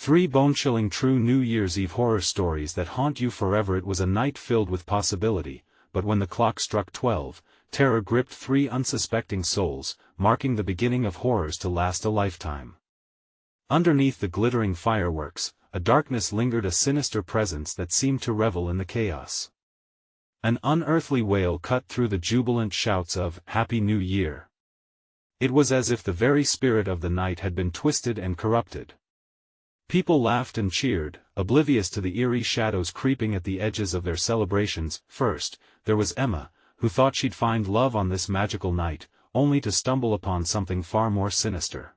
3 bone-chilling true New Year's Eve horror stories that haunt you forever. It was a night filled with possibility, but when the clock struck 12, terror gripped 3 unsuspecting souls, marking the beginning of horrors to last a lifetime. Underneath the glittering fireworks, a darkness lingered, a sinister presence that seemed to revel in the chaos. An unearthly wail cut through the jubilant shouts of "Happy New Year." It was as if the very spirit of the night had been twisted and corrupted. People laughed and cheered, oblivious to the eerie shadows creeping at the edges of their celebrations. First, there was Emma, who thought she'd find love on this magical night, only to stumble upon something far more sinister.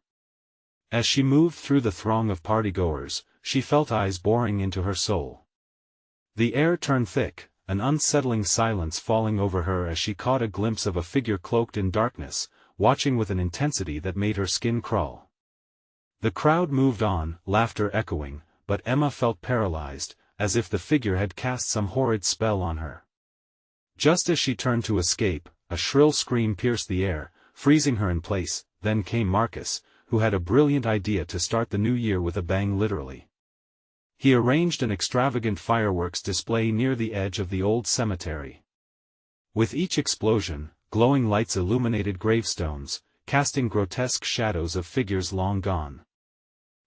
As she moved through the throng of partygoers, she felt eyes boring into her soul. The air turned thick, an unsettling silence falling over her as she caught a glimpse of a figure cloaked in darkness, watching with an intensity that made her skin crawl. The crowd moved on, laughter echoing, but Emma felt paralyzed, as if the figure had cast some horrid spell on her. Just as she turned to escape, a shrill scream pierced the air, freezing her in place. Then came Marcus, who had a brilliant idea to start the new year with a bang, literally. He arranged an extravagant fireworks display near the edge of the old cemetery. With each explosion, glowing lights illuminated gravestones, casting grotesque shadows of figures long gone.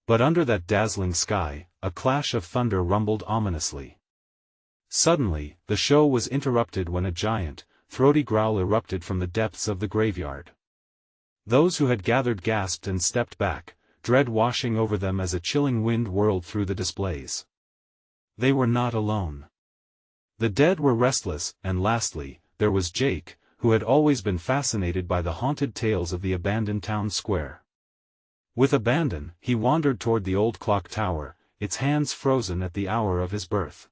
But under that dazzling sky, a clash of thunder rumbled ominously. Suddenly, the show was interrupted when a giant, throaty growl erupted from the depths of the graveyard. Those who had gathered gasped and stepped back, dread washing over them as a chilling wind whirled through the displays. They were not alone. The dead were restless, and lastly, there was Jake, who had always been fascinated by the haunted tales of the abandoned town square. With abandon, he wandered toward the old clock tower, its hands frozen at the hour of his birth.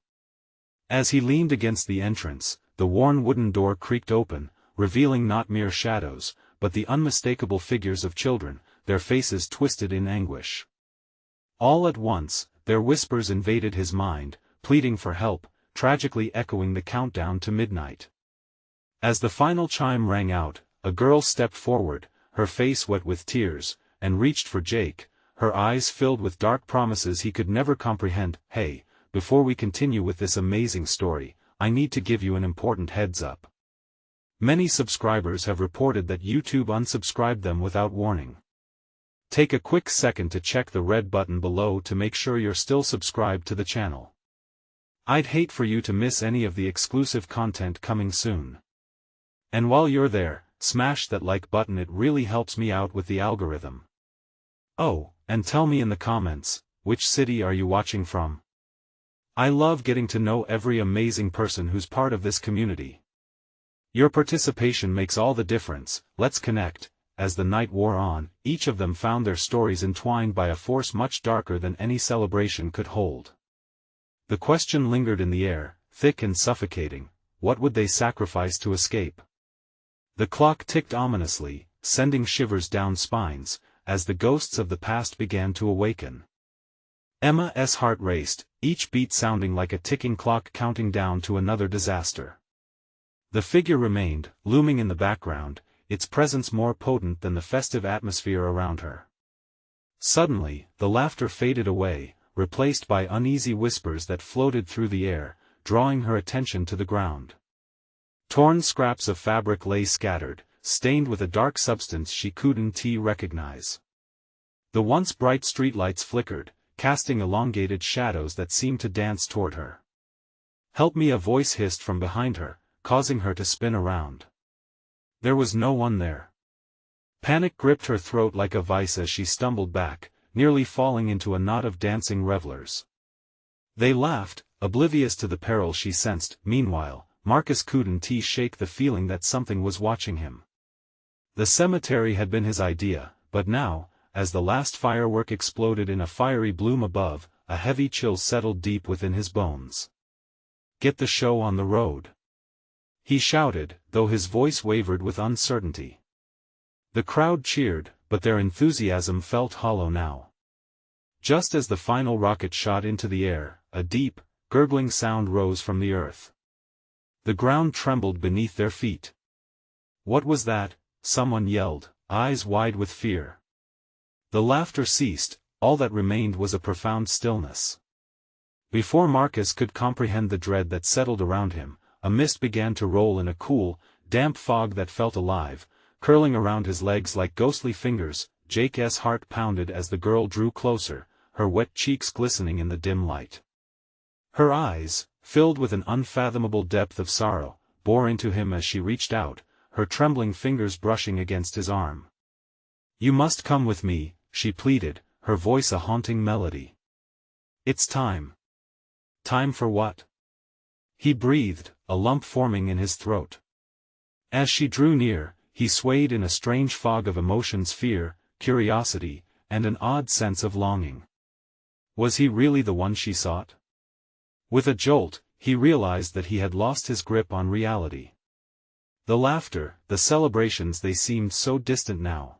As he leaned against the entrance, the worn wooden door creaked open, revealing not mere shadows, but the unmistakable figures of children, their faces twisted in anguish. All at once, their whispers invaded his mind, pleading for help, tragically echoing the countdown to midnight. As the final chime rang out, a girl stepped forward, her face wet with tears, and reached for Jake, her eyes filled with dark promises he could never comprehend. "Hey, before we continue with this amazing story, I need to give you an important heads up. Many subscribers have reported that YouTube unsubscribed them without warning. Take a quick second to check the red button below to make sure you're still subscribed to the channel. I'd hate for you to miss any of the exclusive content coming soon. And while you're there, smash that like button, it really helps me out with the algorithm. Oh, and tell me in the comments, which city are you watching from? I love getting to know every amazing person who's part of this community. Your participation makes all the difference. Let's connect. As the night wore on, each of them found their stories entwined by a force much darker than any celebration could hold. The question lingered in the air, thick and suffocating: what would they sacrifice to escape? The clock ticked ominously, sending shivers down spines, as the ghosts of the past began to awaken. Emma's heart raced, each beat sounding like a ticking clock counting down to another disaster. The figure remained, looming in the background, its presence more potent than the festive atmosphere around her. Suddenly, the laughter faded away, replaced by uneasy whispers that floated through the air, drawing her attention to the ground. Torn scraps of fabric lay scattered, stained with a dark substance she couldn't recognize. The once bright streetlights flickered, casting elongated shadows that seemed to dance toward her. "Help me!" a voice hissed from behind her, causing her to spin around. There was no one there. Panic gripped her throat like a vice as she stumbled back, nearly falling into a knot of dancing revelers. They laughed, oblivious to the peril she sensed. Meanwhile, Marcus couldn't shake the feeling that something was watching him. The cemetery had been his idea, but now, as the last firework exploded in a fiery bloom above, a heavy chill settled deep within his bones. "Get the show on the road!" he shouted, though his voice wavered with uncertainty. The crowd cheered, but their enthusiasm felt hollow now. Just as the final rocket shot into the air, a deep, gurgling sound rose from the earth. The ground trembled beneath their feet. "What was that?" someone yelled, eyes wide with fear. The laughter ceased, all that remained was a profound stillness. Before Marcus could comprehend the dread that settled around him, a mist began to roll in a cool, damp fog that felt alive, curling around his legs like ghostly fingers. Jake's heart pounded as the girl drew closer, her wet cheeks glistening in the dim light. Her eyes, filled with an unfathomable depth of sorrow, bore into him as she reached out, her trembling fingers brushing against his arm. "You must come with me," she pleaded, her voice a haunting melody. "It's time." "Time for what?" he breathed, a lump forming in his throat. As she drew near, he swayed in a strange fog of emotions: fear, curiosity, and an odd sense of longing. Was he really the one she sought? With a jolt, he realized that he had lost his grip on reality. The laughter, the celebrations, they seemed so distant now.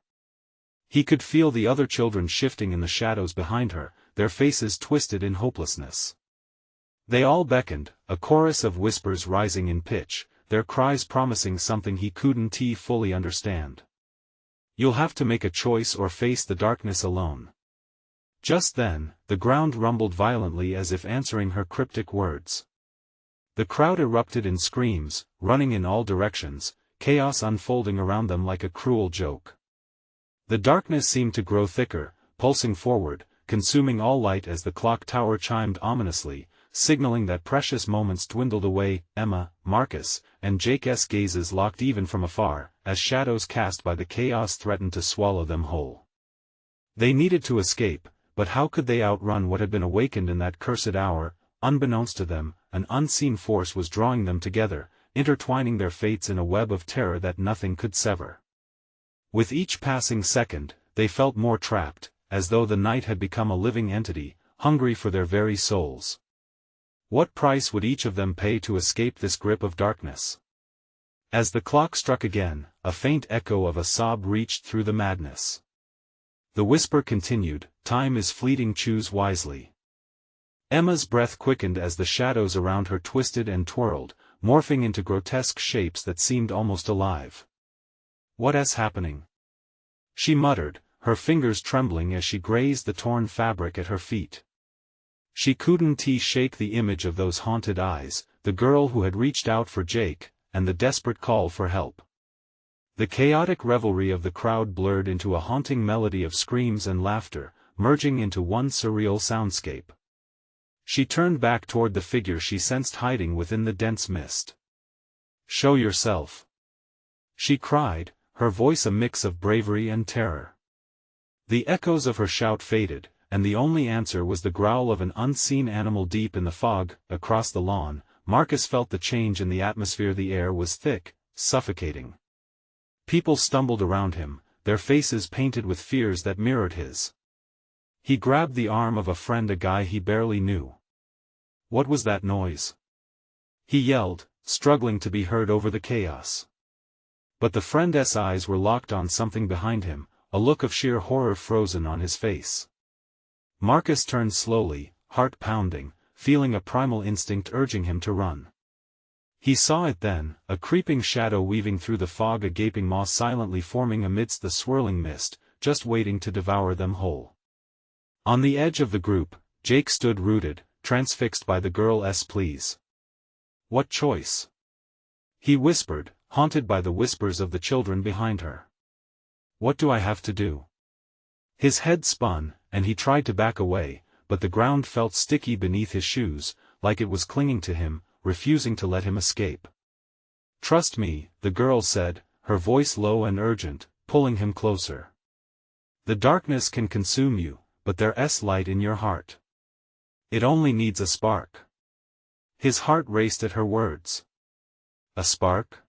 He could feel the other children shifting in the shadows behind her, their faces twisted in hopelessness. They all beckoned, a chorus of whispers rising in pitch, their cries promising something he couldn't fully understand. "You'll have to make a choice or face the darkness alone." Just then, the ground rumbled violently as if answering her cryptic words. The crowd erupted in screams, running in all directions, chaos unfolding around them like a cruel joke. The darkness seemed to grow thicker, pulsing forward, consuming all light as the clock tower chimed ominously, signaling that precious moments dwindled away. Emma, Marcus, and Jake's gazes locked even from afar, as shadows cast by the chaos threatened to swallow them whole. They needed to escape, but how could they outrun what had been awakened in that cursed hour? Unbeknownst to them, an unseen force was drawing them together, intertwining their fates in a web of terror that nothing could sever. With each passing second, they felt more trapped, as though the night had become a living entity, hungry for their very souls. What price would each of them pay to escape this grip of darkness? As the clock struck again, a faint echo of a sob reached through the madness. The whisper continued, "Time is fleeting, choose wisely." Emma's breath quickened as the shadows around her twisted and twirled, morphing into grotesque shapes that seemed almost alive. "What is happening?" she muttered, her fingers trembling as she grazed the torn fabric at her feet. She couldn't shake the image of those haunted eyes, the girl who had reached out for Jake, and the desperate call for help. The chaotic revelry of the crowd blurred into a haunting melody of screams and laughter, merging into one surreal soundscape. She turned back toward the figure she sensed hiding within the dense mist. "Show yourself!" she cried, her voice a mix of bravery and terror. The echoes of her shout faded, and the only answer was the growl of an unseen animal deep in the fog. Across the lawn, Marcus felt the change in the atmosphere. The air was thick, suffocating. People stumbled around him, their faces painted with fears that mirrored his. He grabbed the arm of a friend, a guy he barely knew. "What was that noise?" he yelled, struggling to be heard over the chaos. But the friend's eyes were locked on something behind him, a look of sheer horror frozen on his face. Marcus turned slowly, heart pounding, feeling a primal instinct urging him to run. He saw it then, a creeping shadow weaving through the fog, a gaping maw silently forming amidst the swirling mist, just waiting to devour them whole. On the edge of the group, Jake stood rooted, transfixed by the girl's pleas. "What choice?" he whispered, haunted by the whispers of the children behind her. "What do I have to do?" His head spun, and he tried to back away, but the ground felt sticky beneath his shoes, like it was clinging to him, refusing to let him escape. "Trust me," the girl said, her voice low and urgent, pulling him closer. "The darkness can consume you, but there's light in your heart. It only needs a spark." His heart raced at her words. A spark?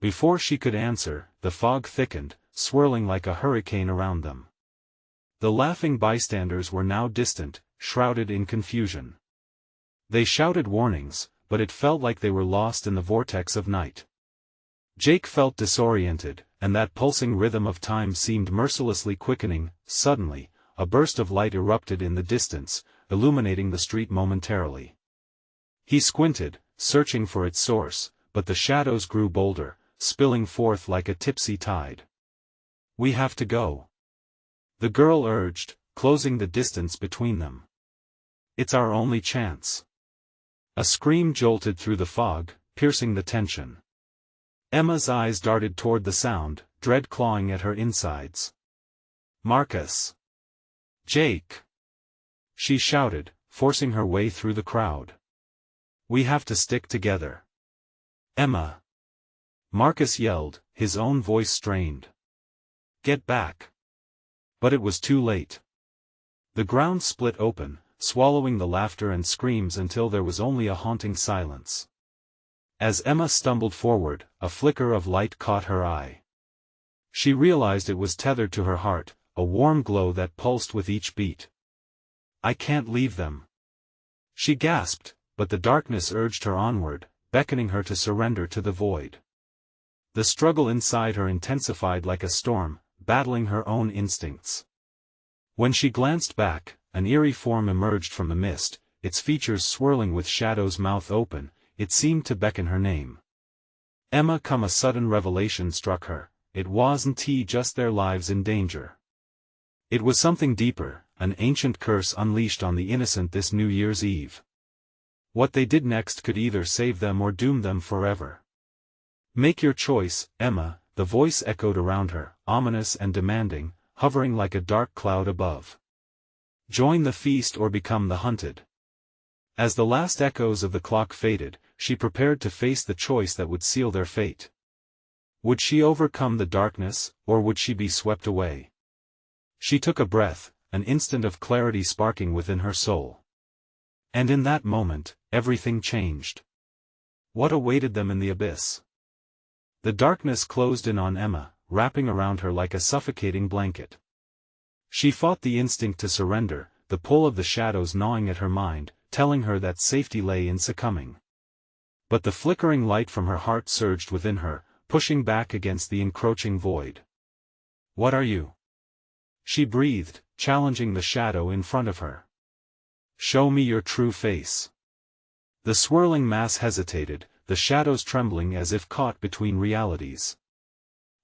Before she could answer, the fog thickened, swirling like a hurricane around them. The laughing bystanders were now distant, shrouded in confusion. They shouted warnings, but it felt like they were lost in the vortex of night. Jake felt disoriented, and that pulsing rhythm of time seemed mercilessly quickening. Suddenly, a burst of light erupted in the distance, illuminating the street momentarily. He squinted, searching for its source, but the shadows grew bolder, spilling forth like a tipsy tide. "We have to go," the girl urged, closing the distance between them. It's our only chance. A scream jolted through the fog, piercing the tension. Emma's eyes darted toward the sound, dread clawing at her insides. Marcus! Jake! She shouted, forcing her way through the crowd. We have to stick together. Emma! Marcus yelled, his own voice strained. Get back! But it was too late. The ground split open, swallowing the laughter and screams until there was only a haunting silence. As Emma stumbled forward, a flicker of light caught her eye. She realized it was tethered to her heart, a warm glow that pulsed with each beat. I can't leave them. She gasped, but the darkness urged her onward, beckoning her to surrender to the void. The struggle inside her intensified like a storm, battling her own instincts. When she glanced back, an eerie form emerged from the mist, its features swirling with shadows, mouth open. It seemed to beckon her name. Emma, a sudden revelation struck her. It wasn't just their lives in danger. It was something deeper, an ancient curse unleashed on the innocent this New Year's Eve. What they did next could either save them or doom them forever. Make your choice, Emma, the voice echoed around her, ominous and demanding, hovering like a dark cloud above. Join the feast or become the hunted. As the last echoes of the clock faded, she prepared to face the choice that would seal their fate. Would she overcome the darkness, or would she be swept away? She took a breath, an instant of clarity sparking within her soul. And in that moment, everything changed. What awaited them in the abyss? The darkness closed in on Emma, wrapping around her like a suffocating blanket. She fought the instinct to surrender, the pull of the shadows gnawing at her mind, telling her that safety lay in succumbing. But the flickering light from her heart surged within her, pushing back against the encroaching void. What are you? She breathed, challenging the shadow in front of her. Show me your true face. The swirling mass hesitated, the shadows trembling as if caught between realities.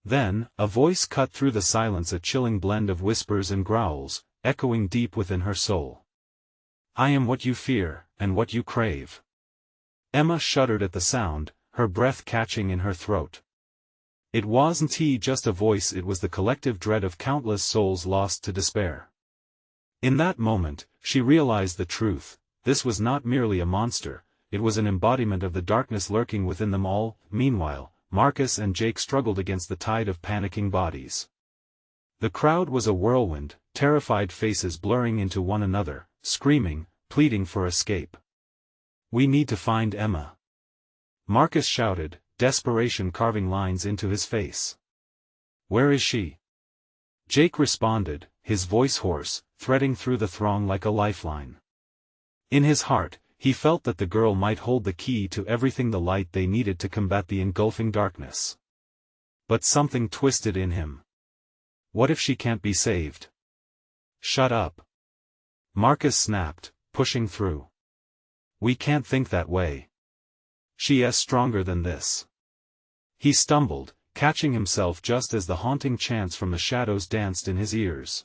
Then, a voice cut through the silence, a chilling blend of whispers and growls, echoing deep within her soul. I am what you fear, and what you crave. Emma shuddered at the sound, her breath catching in her throat. It wasn't just a voice, it was the collective dread of countless souls lost to despair. In that moment, she realized the truth. This was not merely a monster, it was an embodiment of the darkness lurking within them all. Meanwhile, Marcus and Jake struggled against the tide of panicking bodies. The crowd was a whirlwind, terrified faces blurring into one another, screaming, pleading for escape. We need to find Emma. Marcus shouted, desperation carving lines into his face. Where is she? Jake responded, his voice hoarse, threading through the throng like a lifeline. In his heart, he felt that the girl might hold the key to everything, the light they needed to combat the engulfing darkness. But something twisted in him. What if she can't be saved? Shut up. Marcus snapped, pushing through. We can't think that way. She is stronger than this. He stumbled, catching himself just as the haunting chants from the shadows danced in his ears.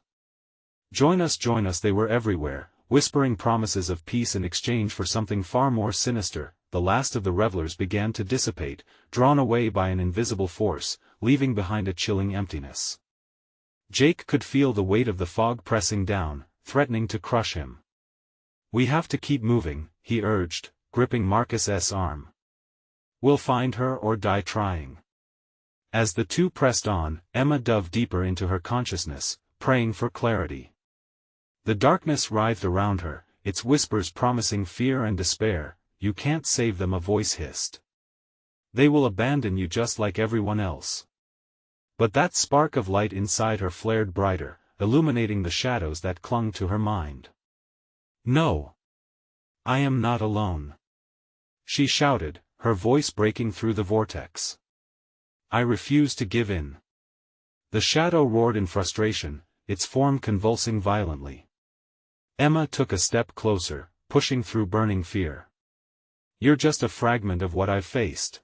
Join us, they were everywhere, whispering promises of peace in exchange for something far more sinister. The last of the revelers began to dissipate, drawn away by an invisible force, leaving behind a chilling emptiness. Jake could feel the weight of the fog pressing down, threatening to crush him. We have to keep moving, he urged, gripping Marcus's arm. We'll find her or die trying. As the two pressed on, Emma dove deeper into her consciousness, praying for clarity. The darkness writhed around her, its whispers promising fear and despair. You can't save them, a voice hissed. They will abandon you just like everyone else. But that spark of light inside her flared brighter, illuminating the shadows that clung to her mind. No. I am not alone. She shouted, her voice breaking through the vortex. I refuse to give in. The shadow roared in frustration, its form convulsing violently. Emma took a step closer, pushing through burning fear. You're just a fragment of what I've faced.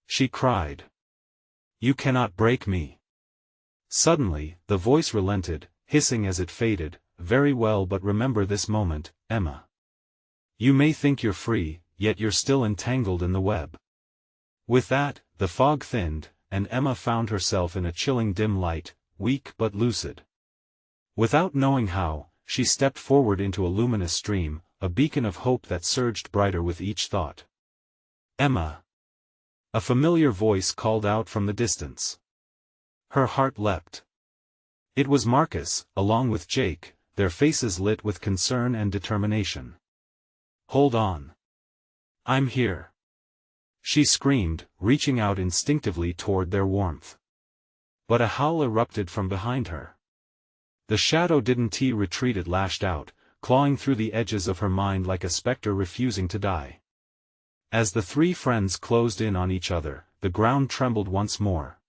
She cried. You cannot break me. Suddenly, the voice relented, hissing as it faded, very well, but remember this moment, Emma. You may think you're free, yet you're still entangled in the web. With that, the fog thinned, and Emma found herself in a chilling dim light, weak but lucid. Without knowing how, she stepped forward into a luminous stream, a beacon of hope that surged brighter with each thought. Emma! A familiar voice called out from the distance. Her heart leapt. It was Marcus, along with Jake, their faces lit with concern and determination. Hold on. I'm here. She screamed, reaching out instinctively toward their warmth. But a howl erupted from behind her. The shadow didn't retreat, it lashed out, clawing through the edges of her mind like a specter refusing to die. As the three friends closed in on each other, the ground trembled once more.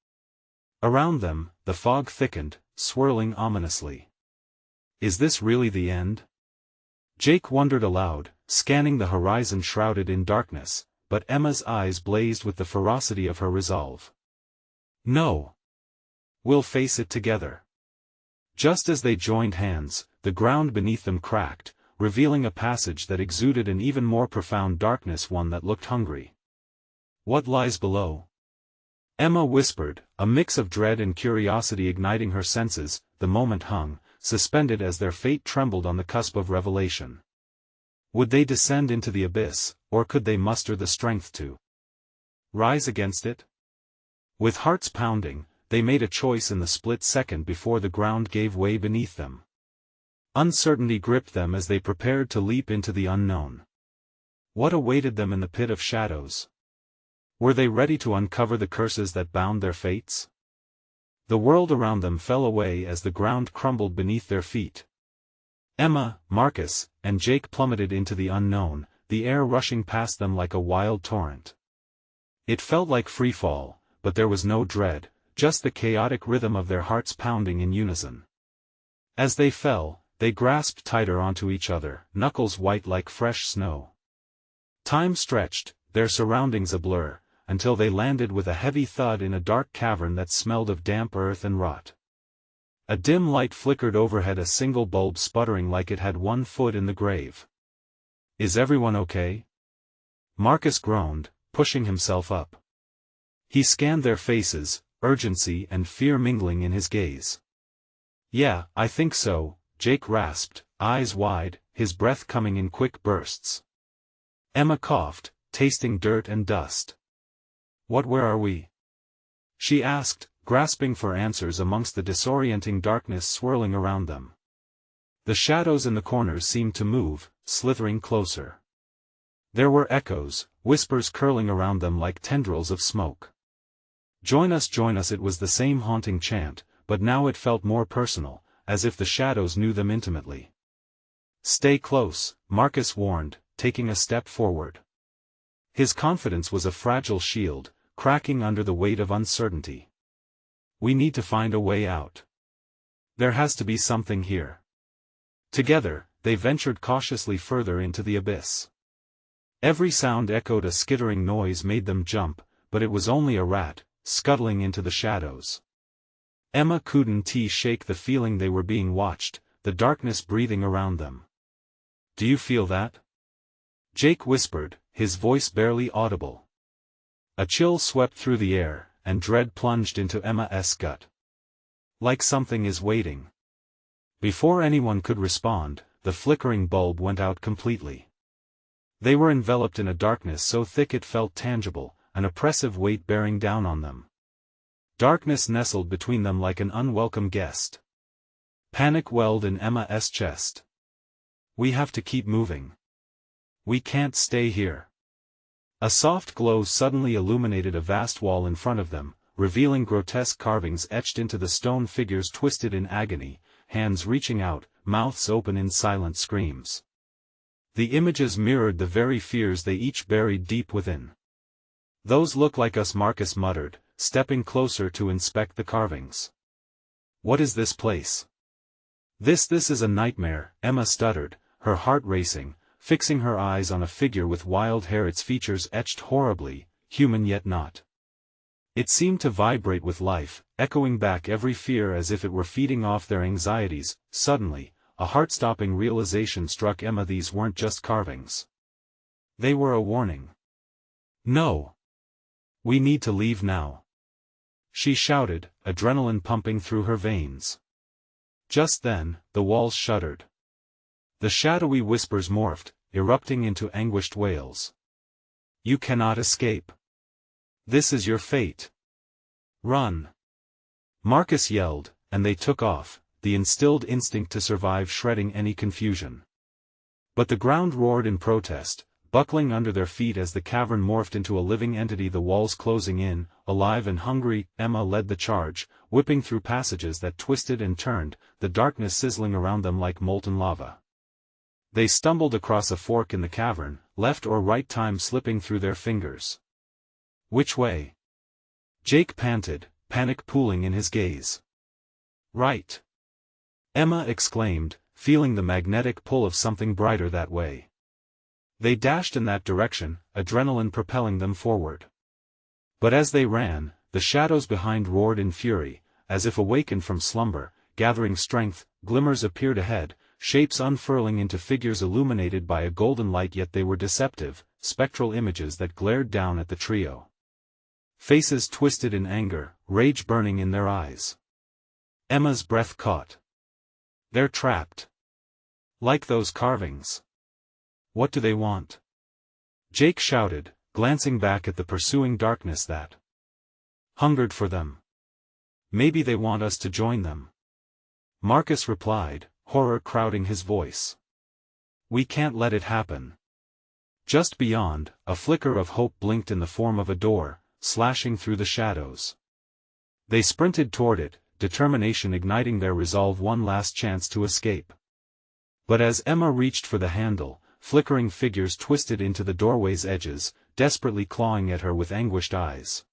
Around them, the fog thickened, swirling ominously. Is this really the end? Jake wondered aloud, scanning the horizon shrouded in darkness, but Emma's eyes blazed with the ferocity of her resolve. No. We'll face it together. Just as they joined hands, the ground beneath them cracked, revealing a passage that exuded an even more profound darkness, one that looked hungry. What lies below? Emma whispered, a mix of dread and curiosity igniting her senses. The moment hung, suspended as their fate trembled on the cusp of revelation. Would they descend into the abyss, or could they muster the strength to rise against it? With hearts pounding, they made a choice in the split second before the ground gave way beneath them. Uncertainty gripped them as they prepared to leap into the unknown. What awaited them in the pit of shadows? Were they ready to uncover the curses that bound their fates? The world around them fell away as the ground crumbled beneath their feet. Emma, Marcus, and Jake plummeted into the unknown, the air rushing past them like a wild torrent. It felt like free fall, but there was no dread, just the chaotic rhythm of their hearts pounding in unison. As they fell, they grasped tighter onto each other, knuckles white like fresh snow. Time stretched, their surroundings a blur, until they landed with a heavy thud in a dark cavern that smelled of damp earth and rot. A dim light flickered overhead, a single bulb sputtering like it had 1 foot in the grave. Is everyone okay? Marcus groaned, pushing himself up. He scanned their faces, urgency and fear mingling in his gaze. Yeah, I think so, Jake rasped, eyes wide, his breath coming in quick bursts. Emma coughed, tasting dirt and dust. Where are we? She asked, grasping for answers amongst the disorienting darkness swirling around them. The shadows in the corners seemed to move, slithering closer. There were echoes, whispers curling around them like tendrils of smoke. Join us, it was the same haunting chant, but now it felt more personal, as if the shadows knew them intimately. Stay close, Marcus warned, taking a step forward. His confidence was a fragile shield, cracking under the weight of uncertainty. We need to find a way out. There has to be something here. Together, they ventured cautiously further into the abyss. Every sound echoed, a skittering noise made them jump, but it was only a rat, scuttling into the shadows. Emma couldn't shake the feeling they were being watched, the darkness breathing around them. Do you feel that? Jake whispered, his voice barely audible. A chill swept through the air, and dread plunged into Emma's gut. Like something is waiting. Before anyone could respond, the flickering bulb went out completely. They were enveloped in a darkness so thick it felt tangible, an oppressive weight bearing down on them. Darkness nestled between them like an unwelcome guest. Panic welled in Emma's chest. We have to keep moving. We can't stay here. A soft glow suddenly illuminated a vast wall in front of them, revealing grotesque carvings etched into the stone, figures twisted in agony, hands reaching out, mouths open in silent screams. The images mirrored the very fears they each buried deep within. Those look like us, Marcus muttered, stepping closer to inspect the carvings. What is this place? This is a nightmare, Emma stuttered, her heart racing, fixing her eyes on a figure with wild hair, its features etched horribly, human yet not. It seemed to vibrate with life, echoing back every fear as if it were feeding off their anxieties. Suddenly, a heart-stopping realization struck Emma: these weren't just carvings. They were a warning. "No! We need to leave now!" she shouted, adrenaline pumping through her veins. Just then, the walls shuddered. The shadowy whispers morphed, erupting into anguished wails. "You cannot escape. This is your fate. Run!" Marcus yelled, and they took off, the instilled instinct to survive shredding any confusion. But the ground roared in protest, buckling under their feet as the cavern morphed into a living entity, the walls closing in, alive and hungry. Emma led the charge, whipping through passages that twisted and turned, the darkness sizzling around them like molten lava. They stumbled across a fork in the cavern, left or right, time slipping through their fingers. "Which way?" Jake panted, panic pooling in his gaze. "Right!" Emma exclaimed, feeling the magnetic pull of something brighter that way. They dashed in that direction, adrenaline propelling them forward. But as they ran, the shadows behind roared in fury, as if awakened from slumber, gathering strength. Glimmers appeared ahead, shapes unfurling into figures illuminated by a golden light, yet they were deceptive, spectral images that glared down at the trio. Faces twisted in anger, rage burning in their eyes. Emma's breath caught. "They're trapped. Like those carvings. What do they want?" Jake shouted, glancing back at the pursuing darkness that hungered for them. "Maybe they want us to join them," Marcus replied, horror crowding his voice. "We can't let it happen." Just beyond, a flicker of hope blinked in the form of a door, slashing through the shadows. They sprinted toward it, determination igniting their resolve, one last chance to escape. But as Emma reached for the handle, flickering figures twisted into the doorway's edges, desperately clawing at her with anguished eyes.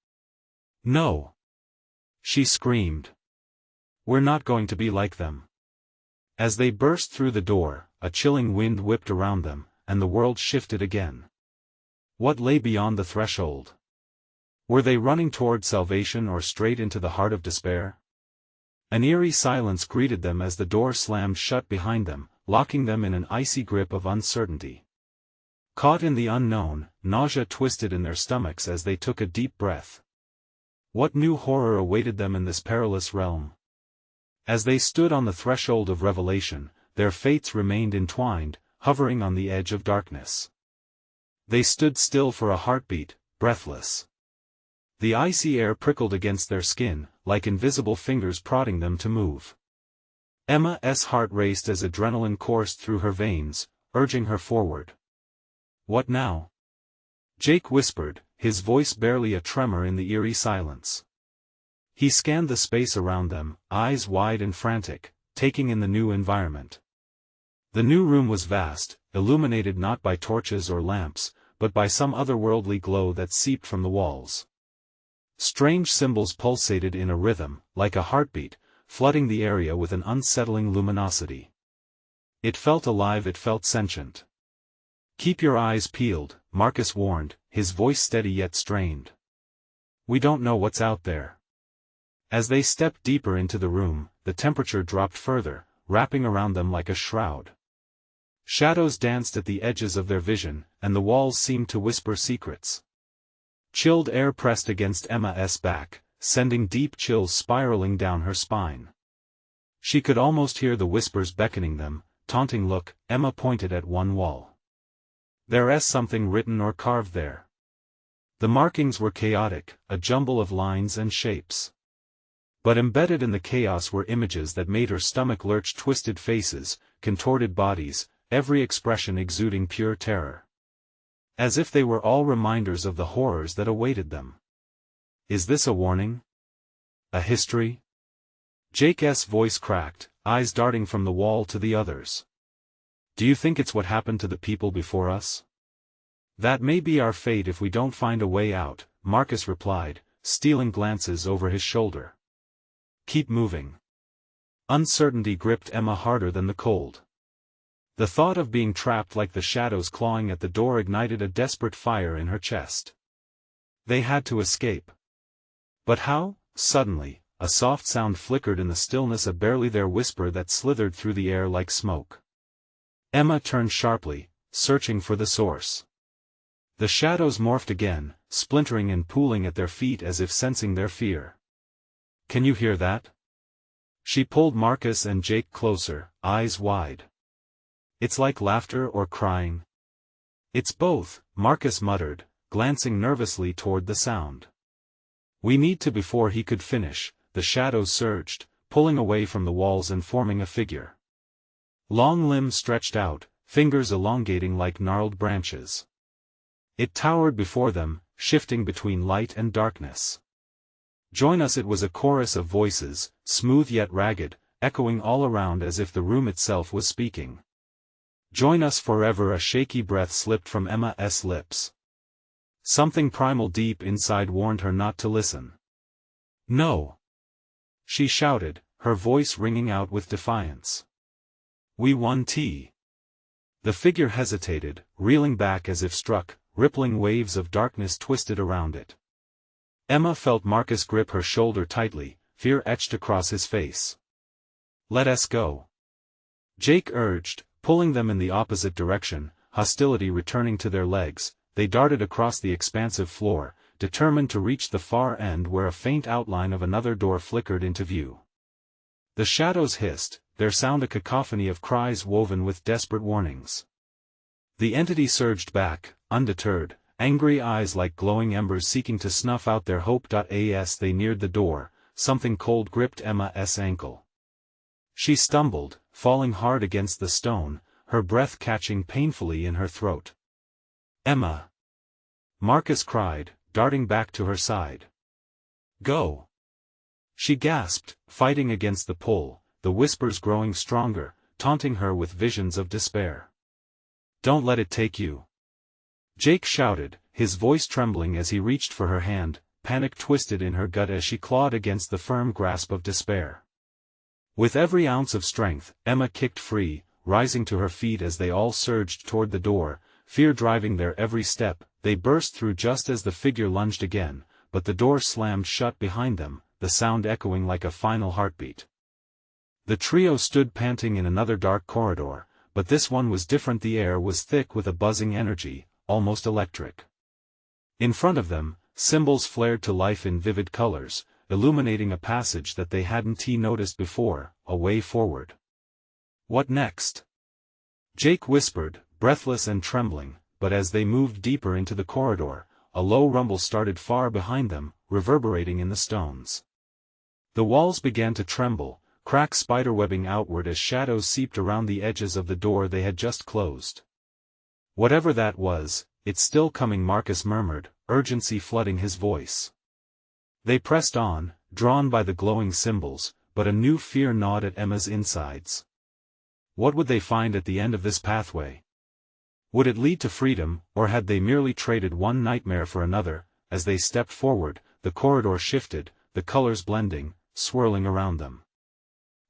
"No!" she screamed. "We're not going to be like them." As they burst through the door, a chilling wind whipped around them, and the world shifted again. What lay beyond the threshold? Were they running toward salvation or straight into the heart of despair? An eerie silence greeted them as the door slammed shut behind them, locking them in an icy grip of uncertainty. Caught in the unknown, nausea twisted in their stomachs as they took a deep breath. What new horror awaited them in this perilous realm? As they stood on the threshold of revelation, their fates remained entwined, hovering on the edge of darkness. They stood still for a heartbeat, breathless. The icy air prickled against their skin, like invisible fingers prodding them to move. Emma's heart raced as adrenaline coursed through her veins, urging her forward. "What now?" Jake whispered, his voice barely a tremor in the eerie silence. He scanned the space around them, eyes wide and frantic, taking in the new environment. The new room was vast, illuminated not by torches or lamps, but by some otherworldly glow that seeped from the walls. Strange symbols pulsated in a rhythm, like a heartbeat, flooding the area with an unsettling luminosity. It felt alive, it felt sentient. "Keep your eyes peeled," Marcus warned, his voice steady yet strained. "We don't know what's out there." As they stepped deeper into the room, the temperature dropped further, wrapping around them like a shroud. Shadows danced at the edges of their vision, and the walls seemed to whisper secrets. Chilled air pressed against Emma's back, sending deep chills spiraling down her spine. She could almost hear the whispers beckoning them, taunting. "Look," Emma pointed at one wall. "There's something written or carved there." The markings were chaotic, a jumble of lines and shapes. But embedded in the chaos were images that made her stomach lurch, twisted faces, contorted bodies, every expression exuding pure terror. As if they were all reminders of the horrors that awaited them. "Is this a warning? A history?" Jake's voice cracked, eyes darting from the wall to the others. "Do you think it's what happened to the people before us? That may be our fate if we don't find a way out," Marcus replied, stealing glances over his shoulder. "Keep moving." Uncertainty gripped Emma harder than the cold. The thought of being trapped like the shadows clawing at the door ignited a desperate fire in her chest. They had to escape. But how? Suddenly, a soft sound flickered in the stillness, a barely there whisper that slithered through the air like smoke. Emma turned sharply, searching for the source. The shadows morphed again, splintering and pooling at their feet as if sensing their fear. "Can you hear that?" She pulled Marcus and Jake closer, eyes wide. "It's like laughter or crying." "It's both," Marcus muttered, glancing nervously toward the sound. "We need to." Before he could finish, the shadows surged, pulling away from the walls and forming a figure. Long limbs stretched out, fingers elongating like gnarled branches. It towered before them, shifting between light and darkness. "Join us!" It was a chorus of voices, smooth yet ragged, echoing all around as if the room itself was speaking. "Join us forever!" A shaky breath slipped from Emma's lips. Something primal deep inside warned her not to listen. "No!" she shouted, her voice ringing out with defiance. "We want tea." The figure hesitated, reeling back as if struck, rippling waves of darkness twisted around it. Emma felt Marcus grip her shoulder tightly, fear etched across his face. "Let us go," Jake urged, pulling them in the opposite direction, hostility returning to their legs. They darted across the expansive floor, determined to reach the far end where a faint outline of another door flickered into view. The shadows hissed, their sound a cacophony of cries woven with desperate warnings. The entity surged back, undeterred, angry eyes like glowing embers seeking to snuff out their hope. As they neared the door, something cold gripped Emma's ankle. She stumbled, falling hard against the stone, her breath catching painfully in her throat. "Emma!" Marcus cried, darting back to her side. "Go!" she gasped, fighting against the pull, the whispers growing stronger, taunting her with visions of despair. "Don't let it take you!" Jake shouted, his voice trembling as he reached for her hand, panic twisted in her gut as she clawed against the firm grasp of despair. With every ounce of strength, Emma kicked free, rising to her feet as they all surged toward the door, fear driving their every step. They burst through just as the figure lunged again, but the door slammed shut behind them, the sound echoing like a final heartbeat. The trio stood panting in another dark corridor, but this one was different. The air was thick with a buzzing energy, almost electric. In front of them, symbols flared to life in vivid colors, illuminating a passage that they hadn't noticed before, a way forward. "What next?" Jake whispered, breathless and trembling, but as they moved deeper into the corridor, a low rumble started far behind them, reverberating in the stones. The walls began to tremble, cracks spiderwebbing outward as shadows seeped around the edges of the door they had just closed. "Whatever that was, it's still coming," Marcus murmured, urgency flooding his voice. They pressed on, drawn by the glowing symbols, but a new fear gnawed at Emma's insides. What would they find at the end of this pathway? Would it lead to freedom, or had they merely traded one nightmare for another? As they stepped forward, the corridor shifted, the colors blending, swirling around them.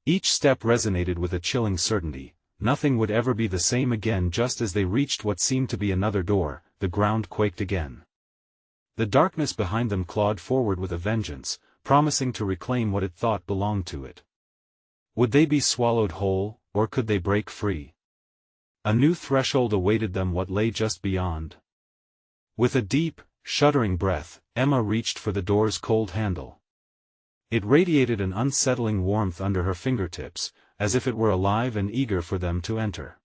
Each step resonated with a chilling certainty. Nothing would ever be the same again. Just as they reached what seemed to be another door, the ground quaked again. The darkness behind them clawed forward with a vengeance, promising to reclaim what it thought belonged to it. Would they be swallowed whole, or could they break free? A new threshold awaited them. What lay just beyond? With a deep, shuddering breath, Emma reached for the door's cold handle. It radiated an unsettling warmth under her fingertips, as if it were alive and eager for them to enter.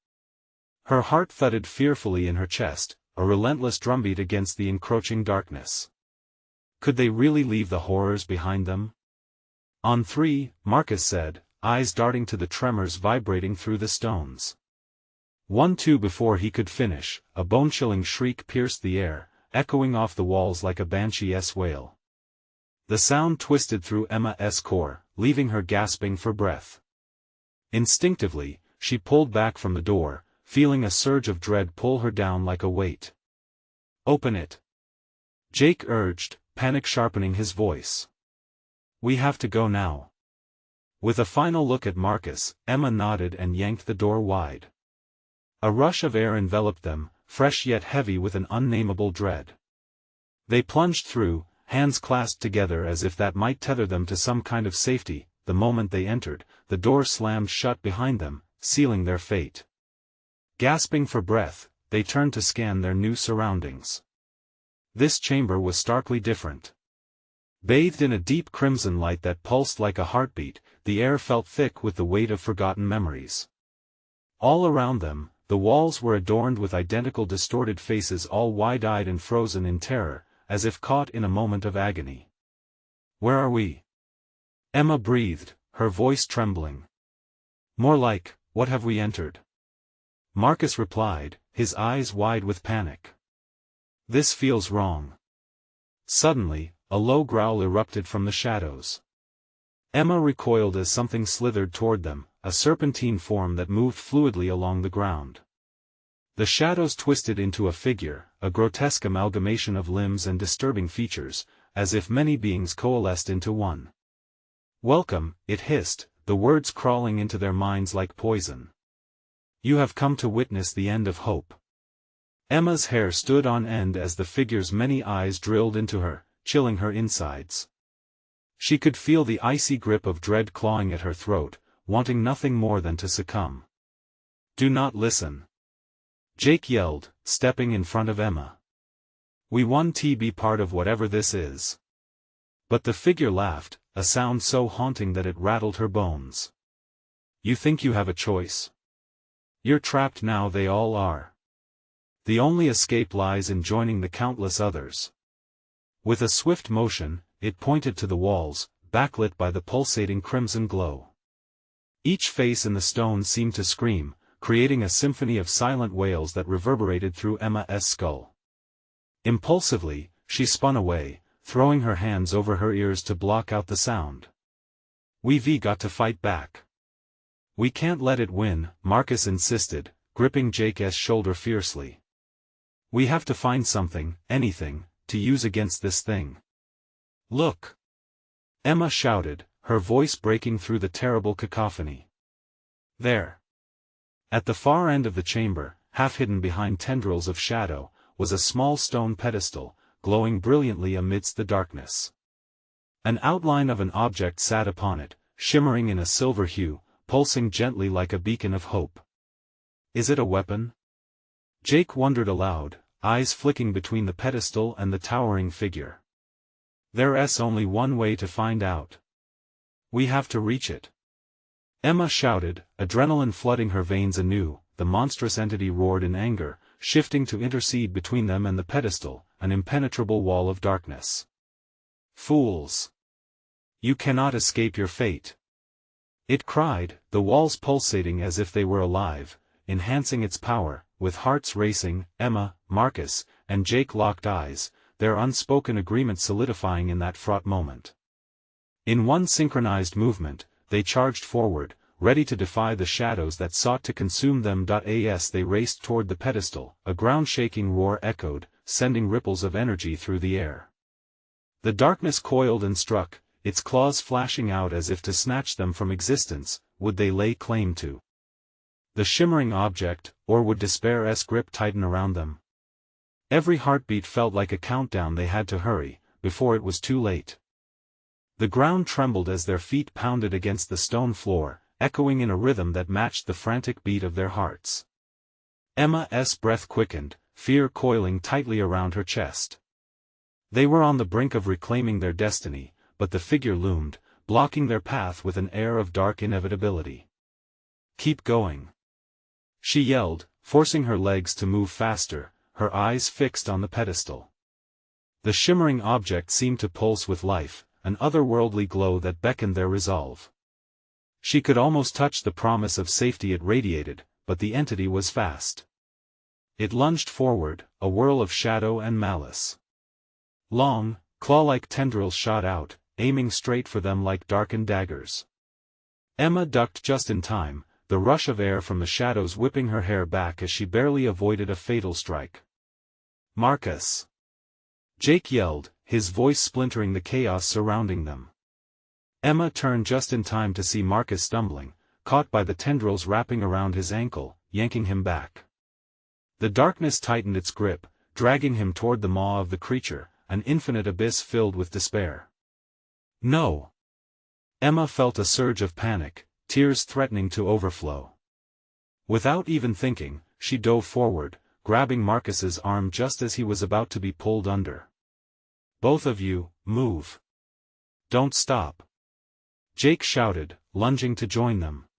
Her heart thudded fearfully in her chest, a relentless drumbeat against the encroaching darkness. Could they really leave the horrors behind them? "On three," Marcus said, eyes darting to the tremors vibrating through the stones. 1, 2. Before he could finish, a bone-chilling shriek pierced the air, echoing off the walls like a banshee's wail. The sound twisted through Emma's core, leaving her gasping for breath. Instinctively, she pulled back from the door, feeling a surge of dread pull her down like a weight. "Open it," Jake urged, panic sharpening his voice. "We have to go now." With a final look at Marcus, Emma nodded and yanked the door wide. A rush of air enveloped them, fresh yet heavy with an unnameable dread. They plunged through, hands clasped together as if that might tether them to some kind of safety. The moment they entered, the door slammed shut behind them, sealing their fate. Gasping for breath, they turned to scan their new surroundings. This chamber was starkly different. Bathed in a deep crimson light that pulsed like a heartbeat, the air felt thick with the weight of forgotten memories. All around them, the walls were adorned with identical distorted faces, all wide-eyed and frozen in terror, as if caught in a moment of agony. "Where are we?" Emma breathed, her voice trembling. "More like, what have we entered?" Marcus replied, his eyes wide with panic. "This feels wrong." Suddenly, a low growl erupted from the shadows. Emma recoiled as something slithered toward them, a serpentine form that moved fluidly along the ground. The shadows twisted into a figure, a grotesque amalgamation of limbs and disturbing features, as if many beings coalesced into one. "Welcome," it hissed, the words crawling into their minds like poison. "You have come to witness the end of hope." Emma's hair stood on end as the figure's many eyes drilled into her, chilling her insides. She could feel the icy grip of dread clawing at her throat, wanting nothing more than to succumb. "Do not listen," Jake yelled, stepping in front of Emma. "We want to be part of whatever this is." But the figure laughed, a sound so haunting that it rattled her bones. "You think you have a choice? You're trapped now. They all are. The only escape lies in joining the countless others." With a swift motion, it pointed to the walls, backlit by the pulsating crimson glow. Each face in the stone seemed to scream, creating a symphony of silent wails that reverberated through Emma's skull. Impulsively, she spun away, throwing her hands over her ears to block out the sound. "We've got to fight back. We can't let it win," Marcus insisted, gripping Jake's shoulder fiercely. "We have to find something, anything, to use against this thing." "Look!" Emma shouted, her voice breaking through the terrible cacophony. There! At the far end of the chamber, half hidden behind tendrils of shadow, was a small stone pedestal, glowing brilliantly amidst the darkness. An outline of an object sat upon it, shimmering in a silver hue, pulsing gently like a beacon of hope. "Is it a weapon?" Jake wondered aloud, eyes flicking between the pedestal and the towering figure. "There's only one way to find out. We have to reach it." Emma shouted, adrenaline flooding her veins anew. The monstrous entity roared in anger, shifting to intercede between them and the pedestal, an impenetrable wall of darkness. "Fools! You cannot escape your fate!" it cried, the walls pulsating as if they were alive, enhancing its power. With hearts racing, Emma, Marcus, and Jake locked eyes, their unspoken agreement solidifying in that fraught moment. In one synchronized movement, they charged forward, ready to defy the shadows that sought to consume them. As they raced toward the pedestal, a ground-shaking roar echoed, sending ripples of energy through the air. The darkness coiled and struck, its claws flashing out as if to snatch them from existence. Would they lay claim to the shimmering object, or would despair's grip tighten around them? Every heartbeat felt like a countdown. They had to hurry, before it was too late. The ground trembled as their feet pounded against the stone floor, echoing in a rhythm that matched the frantic beat of their hearts. Emma's breath quickened, fear coiling tightly around her chest. They were on the brink of reclaiming their destiny, but the figure loomed, blocking their path with an air of dark inevitability. "Keep going!" she yelled, forcing her legs to move faster, her eyes fixed on the pedestal. The shimmering object seemed to pulse with life, an otherworldly glow that beckoned their resolve. She could almost touch the promise of safety it radiated, but the entity was fast. It lunged forward, a whirl of shadow and malice. Long, claw-like tendrils shot out, aiming straight for them like darkened daggers. Emma ducked just in time, the rush of air from the shadows whipping her hair back as she barely avoided a fatal strike. "Marcus!" Jake yelled, his voice splintering the chaos surrounding them. Emma turned just in time to see Marcus stumbling, caught by the tendrils wrapping around his ankle, yanking him back. The darkness tightened its grip, dragging him toward the maw of the creature, an infinite abyss filled with despair. No! Emma felt a surge of panic, tears threatening to overflow. Without even thinking, she dove forward, grabbing Marcus's arm just as he was about to be pulled under. "Both of you, move. Don't stop!" Jake shouted, lunging to join them.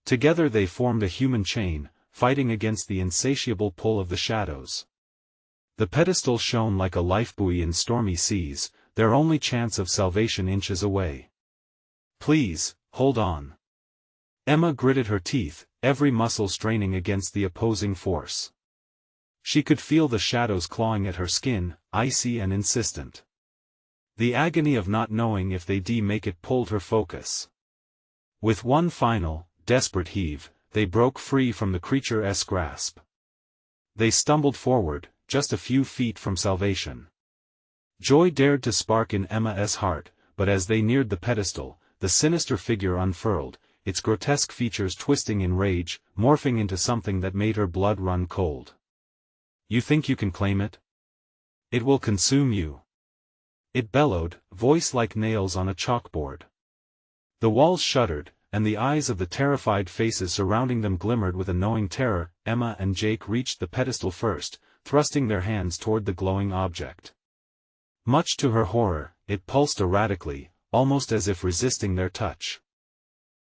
Together they formed a human chain, fighting against the insatiable pull of the shadows. The pedestal shone like a lifebuoy in stormy seas, their only chance of salvation inches away. "Please, hold on." Emma gritted her teeth, every muscle straining against the opposing force. She could feel the shadows clawing at her skin, icy and insistent. The agony of not knowing if they'd make it pulled her focus. With one final, desperate heave, they broke free from the creature's grasp. They stumbled forward, just a few feet from salvation. Joy dared to spark in Emma's heart, but as they neared the pedestal, the sinister figure unfurled, its grotesque features twisting in rage, morphing into something that made her blood run cold. "You think you can claim it? It will consume you." It bellowed, voice like nails on a chalkboard. The walls shuddered, and the eyes of the terrified faces surrounding them glimmered with a knowing terror. Emma and Jake reached the pedestal first, thrusting their hands toward the glowing object. Much to her horror, it pulsed erratically, almost as if resisting their touch.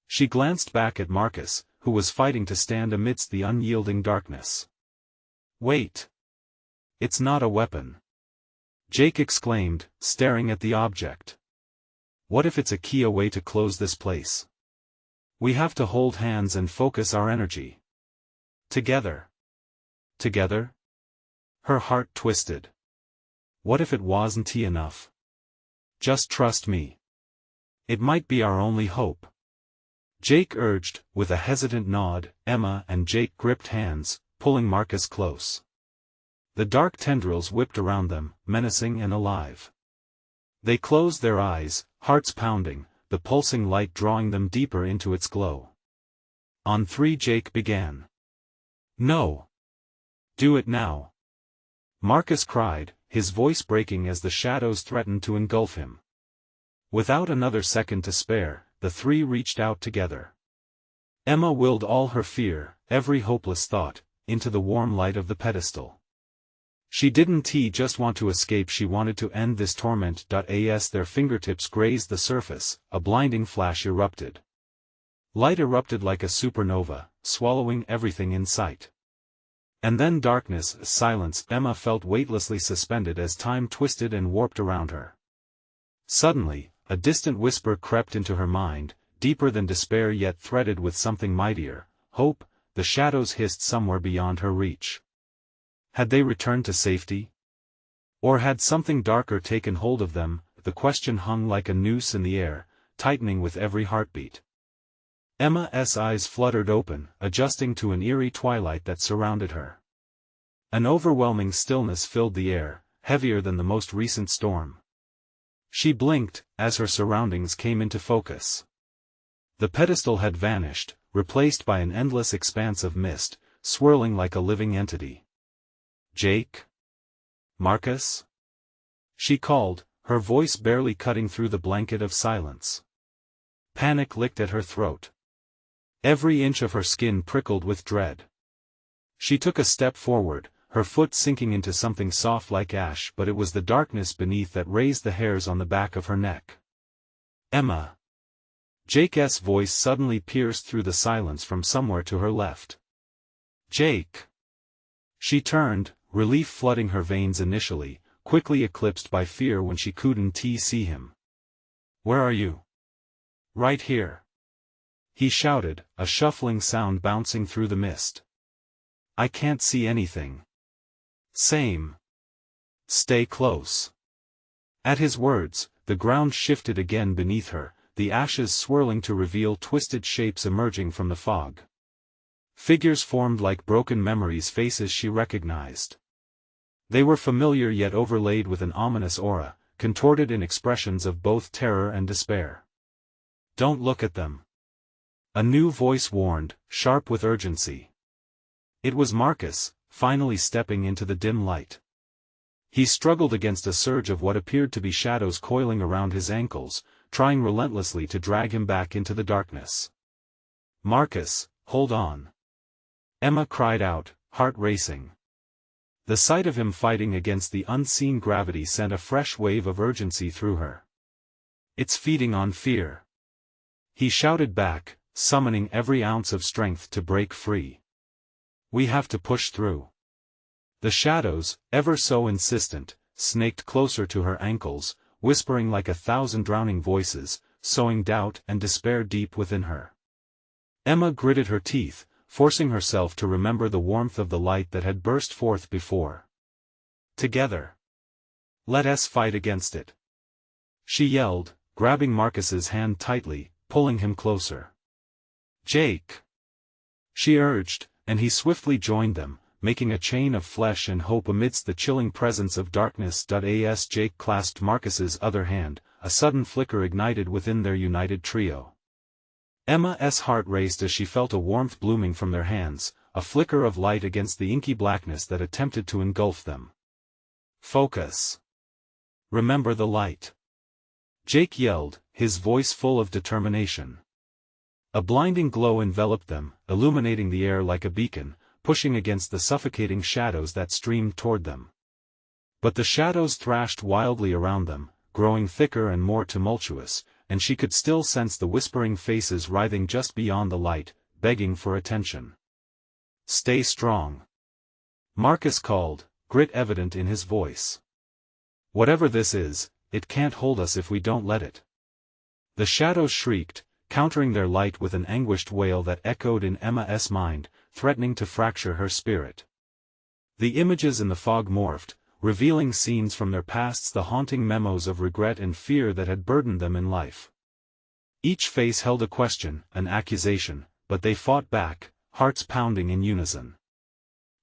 She glanced back at Marcus, who was fighting to stand amidst the unyielding darkness. "Wait! It's not a weapon!" Jake exclaimed, staring at the object. "What if it's a key, a way to close this place? We have to hold hands and focus our energy. Together." Together? Her heart twisted. What if it wasn't enough? "Just trust me. It might be our only hope." Jake urged, with a hesitant nod. Emma and Jake gripped hands, pulling Marcus close. The dark tendrils whipped around them, menacing and alive. They closed their eyes, hearts pounding, the pulsing light drawing them deeper into its glow. On three, Jake began. "No! Do it now!" Marcus cried, his voice breaking as the shadows threatened to engulf him. Without another second to spare, the three reached out together. Emma willed all her fear, every hopeless thought, into the warm light of the pedestal. She didn't just want to escape, she wanted to end this torment. As their fingertips grazed the surface, a blinding flash erupted. Light erupted like a supernova, swallowing everything in sight. And then darkness, silence. Emma felt weightlessly suspended as time twisted and warped around her. Suddenly, a distant whisper crept into her mind, deeper than despair yet threaded with something mightier, hope. The shadows hissed somewhere beyond her reach. Had they returned to safety? Or had something darker taken hold of them? The question hung like a noose in the air, tightening with every heartbeat. Emma's eyes fluttered open, adjusting to an eerie twilight that surrounded her. An overwhelming stillness filled the air, heavier than the most recent storm. She blinked, as her surroundings came into focus. The pedestal had vanished, replaced by an endless expanse of mist, swirling like a living entity. "Jake? Marcus?" She called, her voice barely cutting through the blanket of silence. Panic licked at her throat. Every inch of her skin prickled with dread. She took a step forward, her foot sinking into something soft like ash, but it was the darkness beneath that raised the hairs on the back of her neck. "Emma!" Jake's voice suddenly pierced through the silence from somewhere to her left. "Jake!" She turned, relief flooding her veins initially, quickly eclipsed by fear when she couldn't see him. "Where are you?" "Right here," he shouted, a shuffling sound bouncing through the mist. "I can't see anything." "Same. Stay close." At his words, the ground shifted again beneath her, the ashes swirling to reveal twisted shapes emerging from the fog. Figures formed like broken memories, faces she recognized. They were familiar yet overlaid with an ominous aura, contorted in expressions of both terror and despair. "Don't look at them," a new voice warned, sharp with urgency. It was Marcus, finally stepping into the dim light. He struggled against a surge of what appeared to be shadows coiling around his ankles, trying relentlessly to drag him back into the darkness. "Marcus, hold on!" Emma cried out, heart racing. The sight of him fighting against the unseen gravity sent a fresh wave of urgency through her. "It's feeding on fear," he shouted back, summoning every ounce of strength to break free. "We have to push through." The shadows, ever so insistent, snaked closer to her ankles, whispering like 1,000 drowning voices, sowing doubt and despair deep within her. Emma gritted her teeth, forcing herself to remember the warmth of the light that had burst forth before. "Together. Let us fight against it," she yelled, grabbing Marcus's hand tightly, pulling him closer. "Jake!" she urged, and he swiftly joined them, making a chain of flesh and hope amidst the chilling presence of darkness. As Jake clasped Marcus's other hand, a sudden flicker ignited within their united trio. Emma's heart raced as she felt a warmth blooming from their hands, a flicker of light against the inky blackness that attempted to engulf them. "Focus. Remember the light," Jake yelled, his voice full of determination. A blinding glow enveloped them, illuminating the air like a beacon, pushing against the suffocating shadows that streamed toward them. But the shadows thrashed wildly around them, growing thicker and more tumultuous, and she could still sense the whispering faces writhing just beyond the light, begging for attention. "Stay strong," Marcus called, grit evident in his voice. "Whatever this is, it can't hold us if we don't let it." The shadows shrieked, countering their light with an anguished wail that echoed in Emma's mind, threatening to fracture her spirit. The images in the fog morphed, revealing scenes from their pasts, the haunting memories of regret and fear that had burdened them in life. Each face held a question, an accusation, but they fought back, hearts pounding in unison.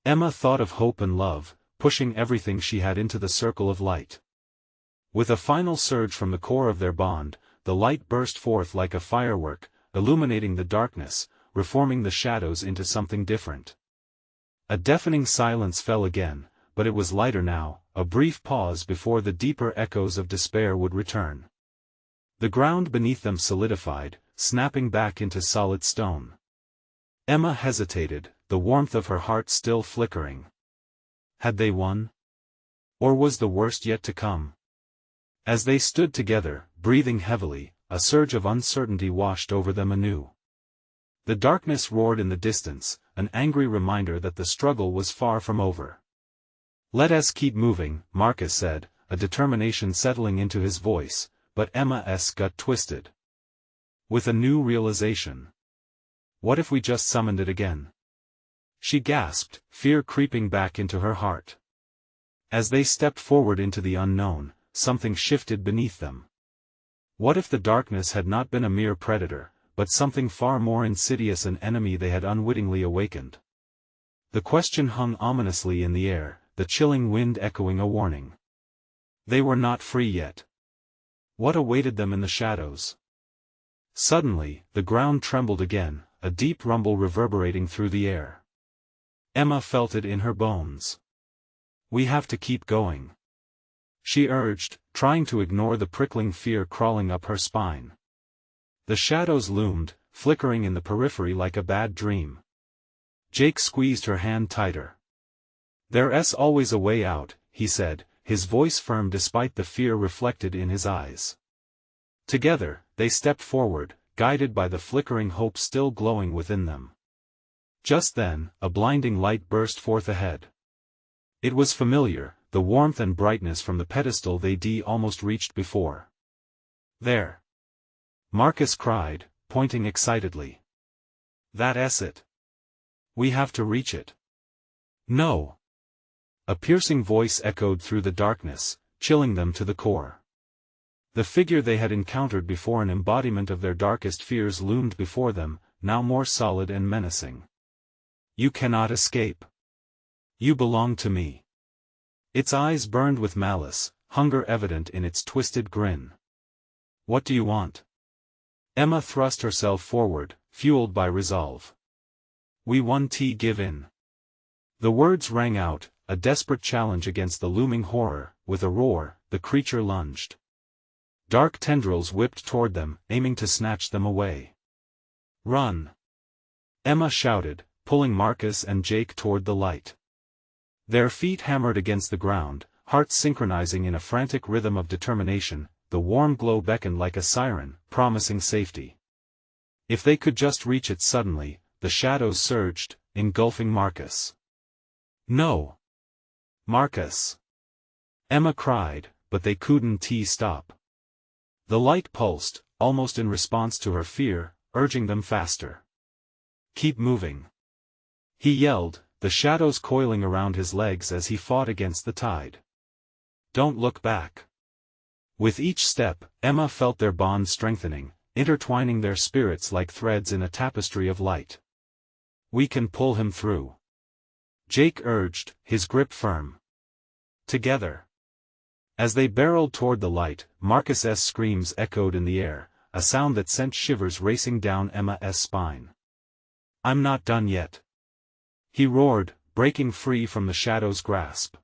Emma thought of hope and love, pushing everything she had into the circle of light. With a final surge from the core of their bond, the light burst forth like a firework, illuminating the darkness, reforming the shadows into something different. A deafening silence fell again, but it was lighter now, a brief pause before the deeper echoes of despair would return. The ground beneath them solidified, snapping back into solid stone. Emma hesitated, the warmth of her heart still flickering. Had they won? Or was the worst yet to come? As they stood together, breathing heavily, a surge of uncertainty washed over them anew. The darkness roared in the distance, an angry reminder that the struggle was far from over. "Let us keep moving," Marcus said, a determination settling into his voice, but Emma's gut twisted. With a new realization. What if we just summoned it again? She gasped, fear creeping back into her heart. As they stepped forward into the unknown, something shifted beneath them. What if the darkness had not been a mere predator, but something far more insidious, an enemy they had unwittingly awakened? The question hung ominously in the air, the chilling wind echoing a warning. They were not free yet. What awaited them in the shadows? Suddenly, the ground trembled again, a deep rumble reverberating through the air. Emma felt it in her bones. "We have to keep going," she urged, trying to ignore the prickling fear crawling up her spine. The shadows loomed, flickering in the periphery like a bad dream. Jake squeezed her hand tighter. "There's always a way out," he said, his voice firm despite the fear reflected in his eyes. Together, they stepped forward, guided by the flickering hope still glowing within them. Just then, a blinding light burst forth ahead. It was familiar, the warmth and brightness from the pedestal they'd almost reached before. "There!" Marcus cried, pointing excitedly. "That's it. We have to reach it." "No!" A piercing voice echoed through the darkness, chilling them to the core. The figure they had encountered before, an embodiment of their darkest fears, loomed before them, now more solid and menacing. "You cannot escape. You belong to me." Its eyes burned with malice, hunger evident in its twisted grin. "What do you want?" Emma thrust herself forward, fueled by resolve. "We won't give in." The words rang out, a desperate challenge against the looming horror. With a roar, the creature lunged. Dark tendrils whipped toward them, aiming to snatch them away. "Run!" Emma shouted, pulling Marcus and Jake toward the light. Their feet hammered against the ground, hearts synchronizing in a frantic rhythm of determination. The warm glow beckoned like a siren, promising safety. If they could just reach it. Suddenly, the shadows surged, engulfing Marcus. "No! Marcus!" Emma cried, but they couldn't stop. The light pulsed, almost in response to her fear, urging them faster. "Keep moving!" he yelled, the shadows coiling around his legs as he fought against the tide. "Don't look back!" With each step, Emma felt their bond strengthening, intertwining their spirits like threads in a tapestry of light. "We can pull him through," Jake urged, his grip firm. "Together." As they barreled toward the light, Marcus's screams echoed in the air, a sound that sent shivers racing down Emma's spine. "I'm not done yet," he roared, breaking free from the shadow's grasp.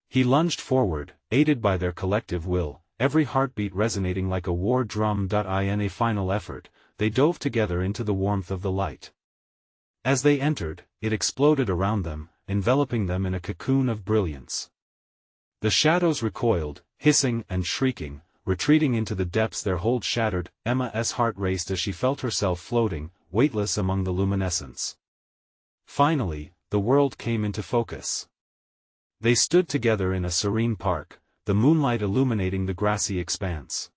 He lunged forward, aided by their collective will, every heartbeat resonating like a war drum. In a final effort, they dove together into the warmth of the light. As they entered, it exploded around them, enveloping them in a cocoon of brilliance. The shadows recoiled, hissing and shrieking, retreating into the depths their hold shattered. Emma's heart raced as she felt herself floating, weightless among the luminescence. Finally, the world came into focus. They stood together in a serene park, the moonlight illuminating the grassy expanse.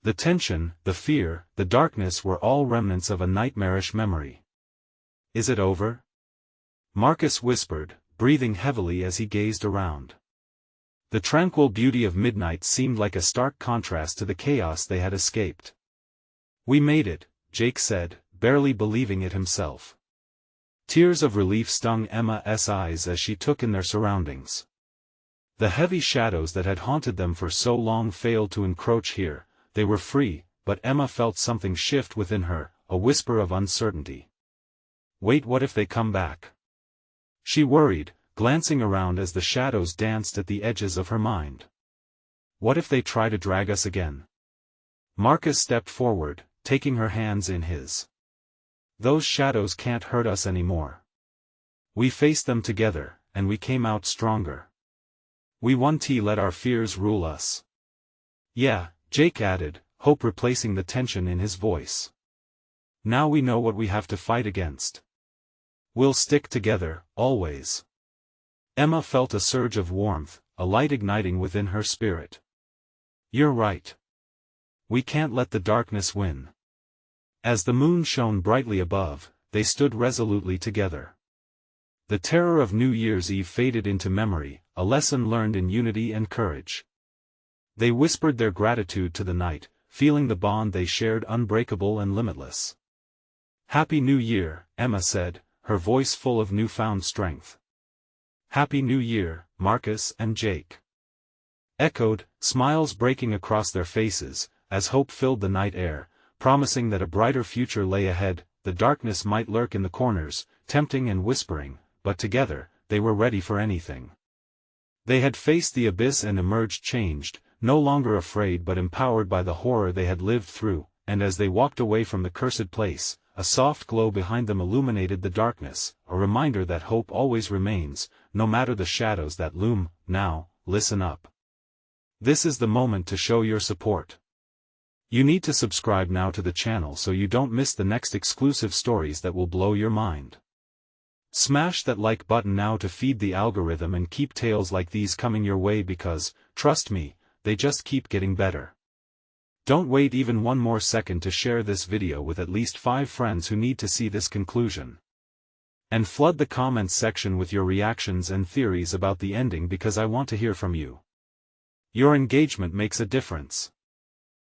The tension, the fear, the darkness were all remnants of a nightmarish memory. "Is it over?" Marcus whispered, breathing heavily as he gazed around. The tranquil beauty of midnight seemed like a stark contrast to the chaos they had escaped. "We made it," Jake said, barely believing it himself. Tears of relief stung Emma's eyes as she took in their surroundings. The heavy shadows that had haunted them for so long failed to encroach here. They were free, but Emma felt something shift within her, a whisper of uncertainty. "Wait, what if they come back?" she worried, glancing around as the shadows danced at the edges of her mind. "What if they try to drag us again?" Marcus stepped forward, taking her hands in his. "Those shadows can't hurt us anymore. We faced them together, and we came out stronger. We won't let our fears rule us." "Yeah," Jake added, hope replacing the tension in his voice. "Now we know what we have to fight against. We'll stick together, always." Emma felt a surge of warmth, a light igniting within her spirit. "You're right. We can't let the darkness win." As the moon shone brightly above, they stood resolutely together. The terror of New Year's Eve faded into memory, a lesson learned in unity and courage. They whispered their gratitude to the night, feeling the bond they shared unbreakable and limitless. "Happy New Year," Emma said, her voice full of newfound strength. "Happy New Year, Marcus and Jake," echoed, smiles breaking across their faces, as hope filled the night air, promising that a brighter future lay ahead. The darkness might lurk in the corners, tempting and whispering, but together, they were ready for anything. They had faced the abyss and emerged changed, no longer afraid but empowered by the horror they had lived through, and as they walked away from the cursed place, a soft glow behind them illuminated the darkness, a reminder that hope always remains, no matter the shadows that loom. Now, listen up. This is the moment to show your support. You need to subscribe now to the channel so you don't miss the next exclusive stories that will blow your mind. Smash that like button now to feed the algorithm and keep tales like these coming your way because, trust me, they just keep getting better. Don't wait even one more second to share this video with at least 5 friends who need to see this conclusion. And flood the comments section with your reactions and theories about the ending because I want to hear from you. Your engagement makes a difference.